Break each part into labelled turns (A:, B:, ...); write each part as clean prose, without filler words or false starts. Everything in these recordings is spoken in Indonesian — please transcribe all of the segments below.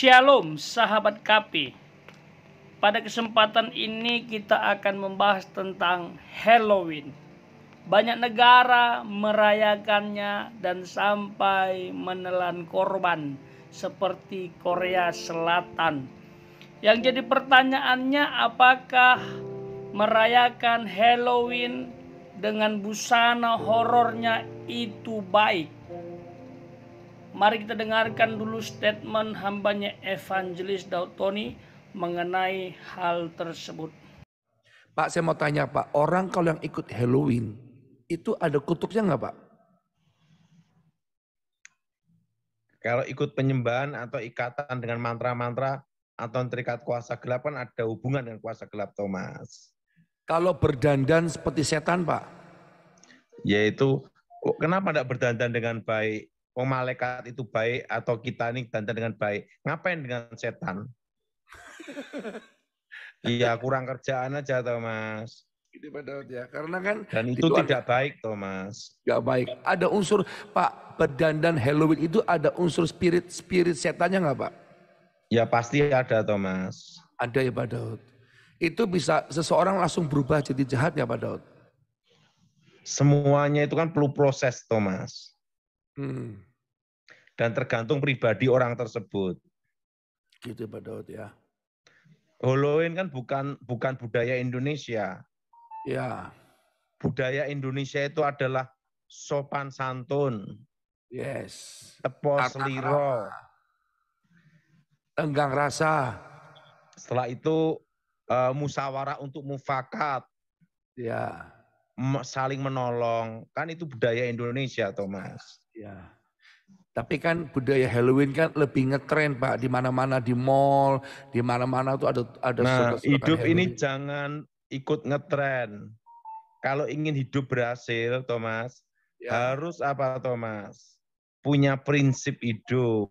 A: Shalom sahabat KP. Pada kesempatan ini kita akan membahas tentang Halloween. Banyak negara merayakannya dan sampai menelan korban seperti Korea Selatan. Yang jadi pertanyaannya, apakah merayakan Halloween dengan busana horornya itu baik? Mari kita dengarkan dulu statement hambanya Evangelis Daud Tony mengenai hal tersebut.
B: Pak, saya mau tanya Pak, orang kalau yang ikut Halloween, itu ada kutubnya nggak Pak?
C: Kalau ikut penyembahan atau ikatan dengan mantra-mantra atau terikat kuasa gelap kan ada hubungan dengan kuasa gelap, Thomas.
B: Kalau berdandan seperti setan Pak?
C: Yaitu, kenapa tidak berdandan dengan baik? Malaikat itu baik atau kita ini dandan dengan baik? Ngapain dengan setan? Iya, kurang kerjaan aja, Thomas.
B: Gitu Pak Daud ya, karena kan
C: dan itu tidak baik, Thomas.
B: Gak baik. Ada unsur Pak, berdandan Halloween itu ada unsur spirit setannya nggak Pak?
C: Ya pasti ada, Thomas.
B: Ada ya Pak Daud. Itu bisa seseorang langsung berubah jadi jahat ya Pak Daud?
C: Semuanya itu kan perlu proses, Thomas. Dan tergantung pribadi orang tersebut.
B: Gitu Pak Daud ya.
C: Halloween kan bukan budaya Indonesia.
B: Ya.
C: Budaya Indonesia itu adalah sopan santun.
B: Yes.
C: Tepos liro.
B: Tenggang rasa.
C: Setelah itu musyawarah untuk mufakat.
B: Ya.
C: Saling menolong. Kan itu budaya Indonesia, Thomas.
B: Ya. Tapi kan budaya Halloween kan lebih ngetren Pak, di mana-mana di mall, di mana-mana tuh ada
C: Nah, hidup
B: Halloween.
C: ini jangan ikut ngetren. Kalau ingin hidup berhasil, Thomas, ya. Harus apa, Thomas? Punya prinsip hidup.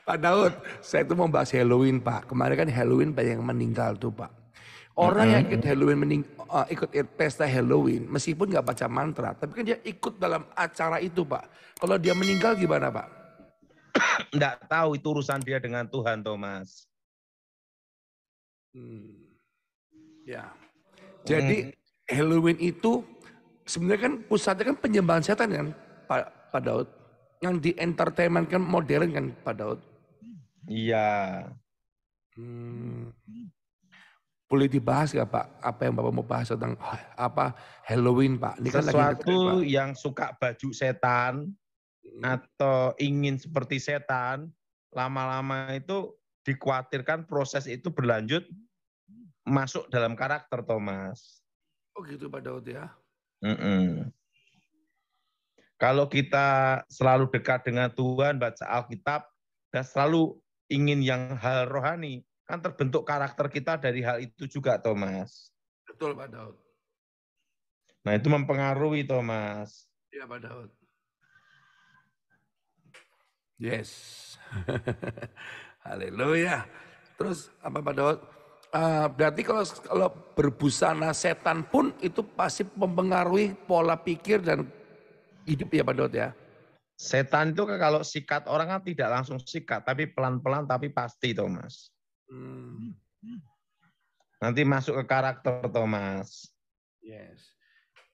B: Pak Daud, saya itu mau bahas Halloween Pak. Kemarin kan Halloween banyak yang meninggal tuh Pak. Orang yang ikut Halloween ikut pesta Halloween, meskipun nggak baca mantra, tapi kan dia ikut dalam acara itu Pak. Kalau dia meninggal gimana Pak?
C: Nggak tahu, itu urusan dia dengan Tuhan, Thomas.
B: Ya. Jadi Halloween itu sebenarnya kan pusatnya kan penyembahan setan kan Pak Daud. Yang di entertainment kan modern kan Pak Daud.
C: Iya.
B: Boleh dibahas nggak Pak? Apa yang Bapak mau bahas tentang apa Halloween Pak? Ini kan
C: sesuatu yang suka baju setan atau ingin seperti setan, lama-lama itu dikhawatirkan proses itu berlanjut masuk dalam karakter, Thomas.
B: Oh gitu Pak Daud ya.
C: Kalau kita selalu dekat dengan Tuhan, baca Alkitab, dan selalu ingin yang hal rohani, kan terbentuk karakter kita dari hal itu juga, Thomas.
B: Betul Pak Daud.
C: Nah itu mempengaruhi, Thomas.
B: Iya Pak Daud. Yes. Haleluya. Terus apa Pak Daud? Berarti kalau berbusana setan pun itu pasti mempengaruhi pola pikir dan hidup ya Pak Daud ya?
C: Setan itu kalau sikat orang kan tidak langsung sikat, tapi pelan-pelan tapi pasti, Thomas. Nanti masuk ke karakter, Thomas.
B: Yes.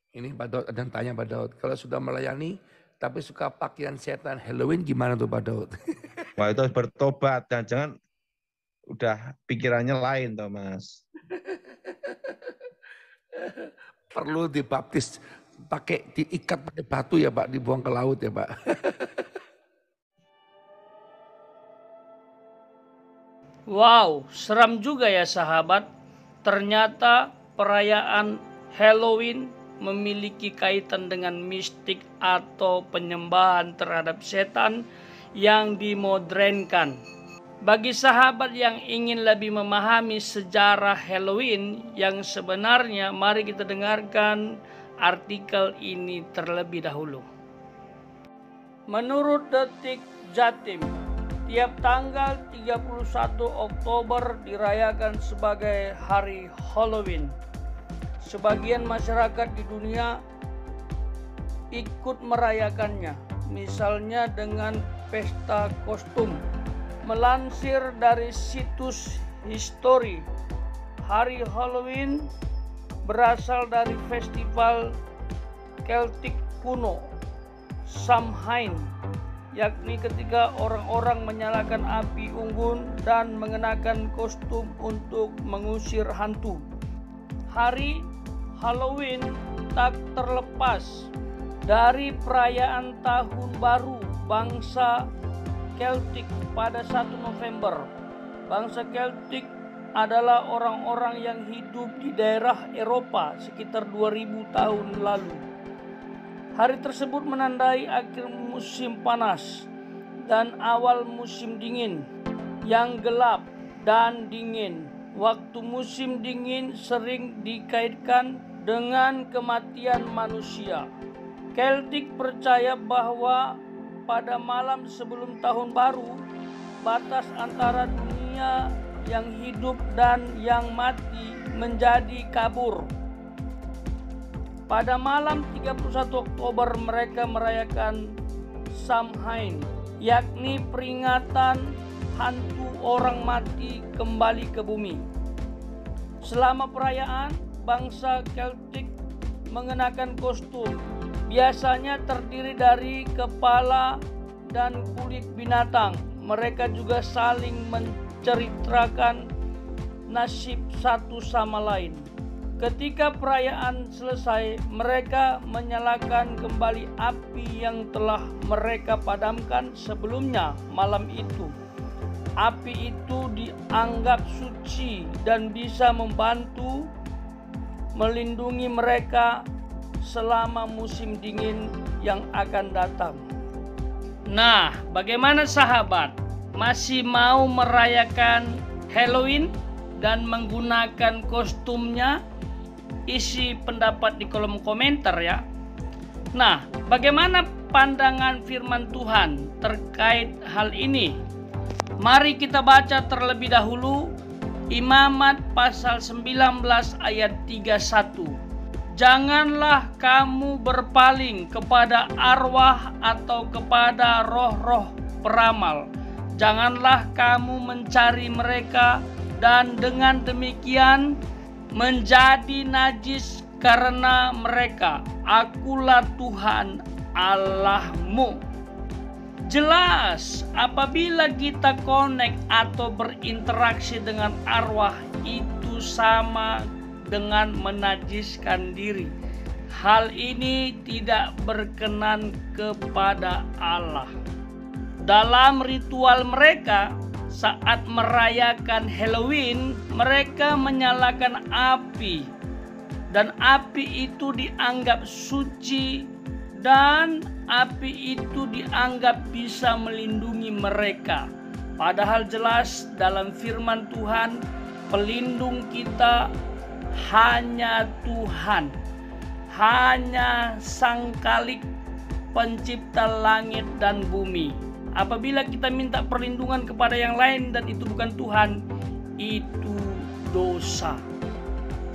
B: Ini Pak Daud ada yang tanya Pak Daud, kalau sudah melayani tapi suka pakaian setan Halloween gimana tuh Pak Daud?
C: Wah itu harus bertobat dan jangan udah pikirannya lain, Thomas.
B: Perlu dibaptis diikat pakai batu ya Pak, dibuang ke laut ya Pak.
A: Wow, seram juga ya sahabat. Ternyata perayaan Halloween memiliki kaitan dengan mistik atau penyembahan terhadap setan yang dimodernkan. Bagi sahabat yang ingin lebih memahami sejarah Halloween yang sebenarnya, mari kita dengarkan artikel ini terlebih dahulu. Menurut Detik Jatim, tiap tanggal 31 Oktober dirayakan sebagai hari Halloween. Sebagian masyarakat di dunia ikut merayakannya, misalnya dengan pesta kostum, Melansir dari situs History, hari Halloween berasal dari festival Keltik kuno Samhain, yakni ketika orang-orang menyalakan api unggun dan mengenakan kostum untuk mengusir hantu. Hari Halloween tak terlepas dari perayaan Tahun Baru bangsa Keltik pada 1 November. Bangsa Keltik adalah orang-orang yang hidup di daerah Eropa sekitar 2000 tahun lalu. Hari tersebut menandai akhir musim panas dan awal musim dingin yang gelap dan dingin. Waktu musim dingin sering dikaitkan dengan kematian manusia. Keltik percaya bahwa pada malam sebelum tahun baru, batas antara dunia yang hidup dan yang mati menjadi kabur. Pada malam 31 Oktober mereka merayakan Samhain, yakni peringatan hantu orang mati kembali ke bumi. Selama perayaan, bangsa Keltik mengenakan kostum, biasanya terdiri dari kepala dan kulit binatang. Mereka juga saling menceritakan nasib satu sama lain. Ketika perayaan selesai, mereka menyalakan kembali api yang telah mereka padamkan sebelumnya malam itu. Api itu dianggap suci dan bisa membantu melindungi mereka selama musim dingin yang akan datang. Nah, bagaimana sahabat? Masih mau merayakan Halloween dan menggunakan kostumnya? Isi pendapat di kolom komentar ya. Nah, bagaimana pandangan firman Tuhan terkait hal ini? Mari kita baca terlebih dahulu Imamat pasal 19 ayat 31. Janganlah kamu berpaling kepada arwah atau kepada roh-roh peramal. Janganlah kamu mencari mereka dan dengan demikian menjadi najis karena mereka. Akulah Tuhan Allahmu. Jelas, apabila kita connect atau berinteraksi dengan arwah, itu sama dengan menajiskan diri. Hal ini tidak berkenan kepada Allah. Dalam ritual mereka, saat merayakan Halloween, mereka menyalakan api, dan api itu dianggap suci, dan api itu dianggap bisa melindungi mereka. Padahal jelas dalam firman Tuhan, pelindung kita hanya Tuhan, hanya Sang Khalik, pencipta langit dan bumi. Apabila kita minta perlindungan kepada yang lain dan itu bukan Tuhan, itu dosa.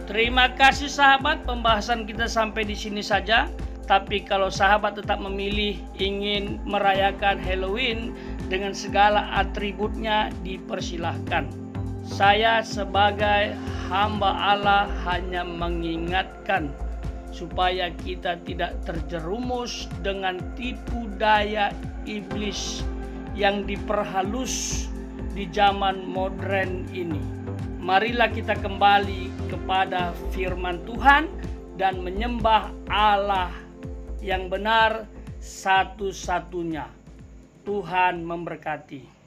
A: Terima kasih sahabat, pembahasan kita sampai di sini saja. Tapi kalau sahabat tetap memilih ingin merayakan Halloween dengan segala atributnya, dipersilahkan. Saya sebagai hamba Allah hanya mengingatkan supaya kita tidak terjerumus dengan tipu daya iblis yang diperhalus di zaman modern ini. Marilah kita kembali kepada firman Tuhan dan menyembah Allah yang benar satu-satunya. Tuhan memberkati.